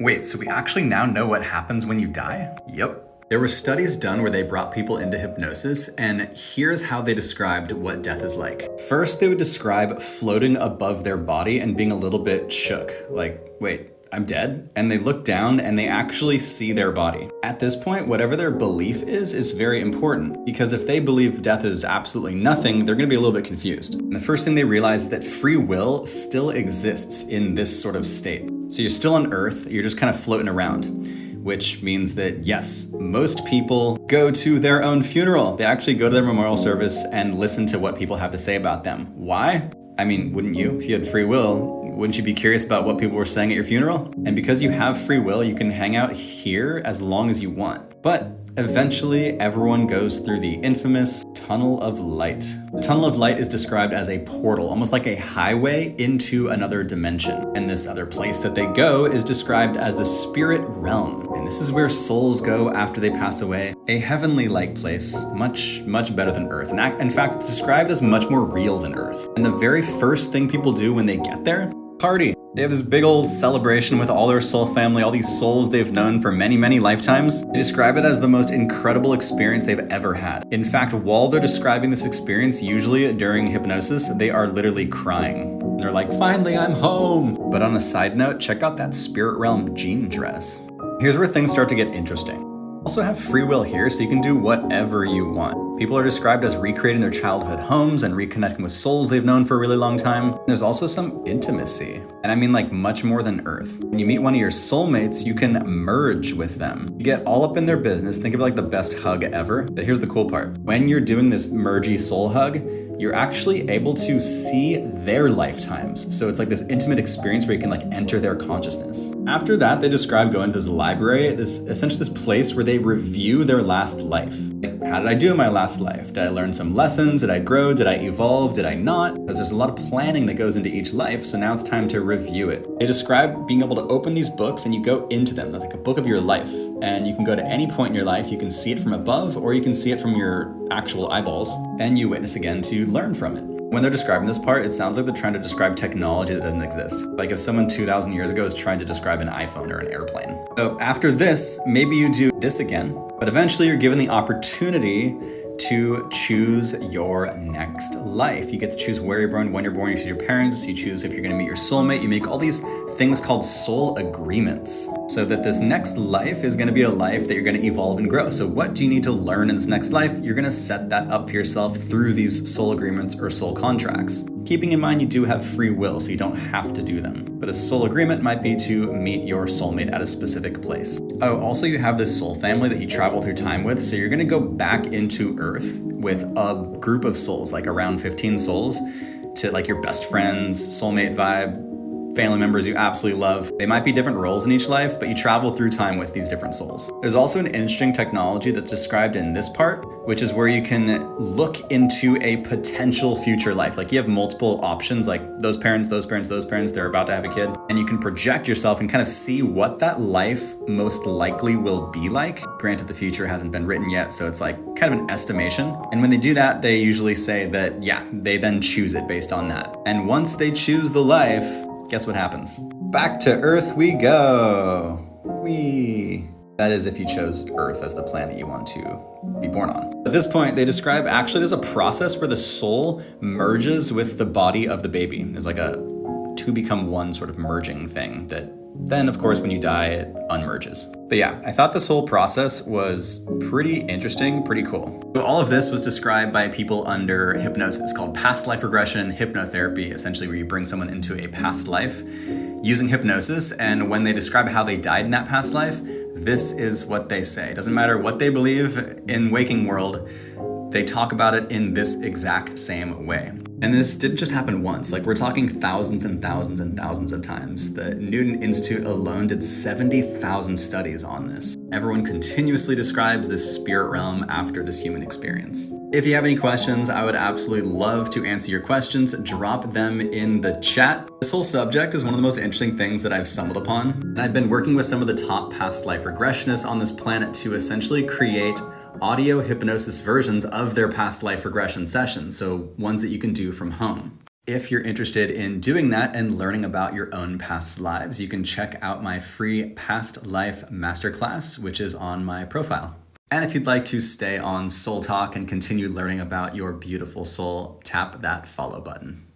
Wait, so we actually now know what happens when you die? Yep. There were studies done where they brought people into hypnosis, and here's how they described what death is like. First, they would describe floating above their body and being a little bit shook. Like, wait, I'm dead? And they look down and they actually see their body. At this point, whatever their belief is very important, because if they believe death is absolutely nothing, they're gonna be a little bit confused. And the first thing they realize is that free will still exists in this sort of state. So you're still on Earth, you're just kind of floating around, which means that yes, most people go to their own funeral. They actually go to their memorial service and listen to what people have to say about them. Why? I mean, wouldn't you? If you had free will, wouldn't you be curious about what people were saying at your funeral? And because you have free will, you can hang out here as long as you want. But eventually, everyone goes through the infamous Tunnel of Light. The Tunnel of Light is described as a portal, almost like a highway into another dimension. And this other place that they go is described as the spirit realm. And this is where souls go after they pass away. A heavenly-like place, much, much better than Earth. And in fact, described as much more real than Earth. And the very first thing people do when they get there, party. They have this big old celebration with all their soul family, all these souls they've known for many, many lifetimes. They describe it as the most incredible experience they've ever had. In fact, while they're describing this experience, usually during hypnosis, they are literally crying. They're like, finally, I'm home. But on a side note, check out that spirit realm jean dress. Here's where things start to get interesting. Also have free will here, so you can do whatever you want. People are described as recreating their childhood homes and reconnecting with souls they've known for a really long time. There's also some intimacy, and I mean like much more than Earth. When you meet one of your soulmates, you can merge with them. You get all up in their business, think of it like the best hug ever. But here's the cool part. When you're doing this mergy soul hug, you're actually able to see their lifetimes. So it's like this intimate experience where you can like enter their consciousness. After that, they describe going to this library, essentially this place where they review their last life. Like, how did I do in my last life? Did I learn some lessons? Did I grow? Did I evolve? Did I not? Because there's a lot of planning that goes into each life, so now it's time to review it. They describe being able to open these books and you go into them. That's like a book of your life. And you can go to any point in your life, you can see it from above, or you can see it from your actual eyeballs, and you witness again to learn from it. When they're describing this part, it sounds like they're trying to describe technology that doesn't exist. Like if someone 2,000 years ago is trying to describe an iPhone or an airplane. So after this, maybe you do this again, but eventually you're given the opportunity to choose your next life. You get to choose where you're born, when you're born, you choose your parents, you choose if you're gonna meet your soulmate, you make all these things called soul agreements. So that this next life is gonna be a life that you're gonna evolve and grow. So what do you need to learn in this next life? You're gonna set that up for yourself through these soul agreements or soul contracts. Keeping in mind you do have free will, so you don't have to do them. But a soul agreement might be to meet your soulmate at a specific place. Oh, also you have this soul family that you travel through time with, so you're gonna go back into Earth with a group of souls, like around 15 souls, to like your best friends, soulmate vibe, family members you absolutely love. They might be different roles in each life, but you travel through time with these different souls. There's also an interesting technology that's described in this part, which is where you can look into a potential future life. Like you have multiple options, like those parents, they're about to have a kid, and you can project yourself and kind of see what that life most likely will be like. Granted, the future hasn't been written yet, so it's like kind of an estimation. And when they do that, they usually say that, yeah, they then choose it based on that. And once they choose the life, guess what happens? Back to Earth we go. That is if you chose Earth as the planet you want to be born on. At this point, they describe actually there's a process where the soul merges with the body of the baby. There's like a two become one sort of merging thing that then, of course, when you die, it unmerges. But yeah, I thought this whole process was pretty interesting, pretty cool. So all of this was described by people under hypnosis called past life regression hypnotherapy, essentially where you bring someone into a past life using hypnosis. And when they describe how they died in that past life, this is what they say. It doesn't matter what they believe in waking world, they talk about it in this exact same way. And this didn't just happen once, like we're talking thousands and thousands and thousands of times. The Newton Institute alone did 70,000 studies on this. Everyone continuously describes this spirit realm after this human experience. If you have any questions, I would absolutely love to answer your questions. Drop them in the chat. This whole subject is one of the most interesting things that I've stumbled upon. And I've been working with some of the top past life regressionists on this planet to essentially create audio hypnosis versions of their past life regression sessions, so ones that you can do from home. If you're interested in doing that and learning about your own past lives, you can check out my free Past Life Masterclass, which is on my profile. And if you'd like to stay on Soul Talk and continue learning about your beautiful soul, tap that follow button.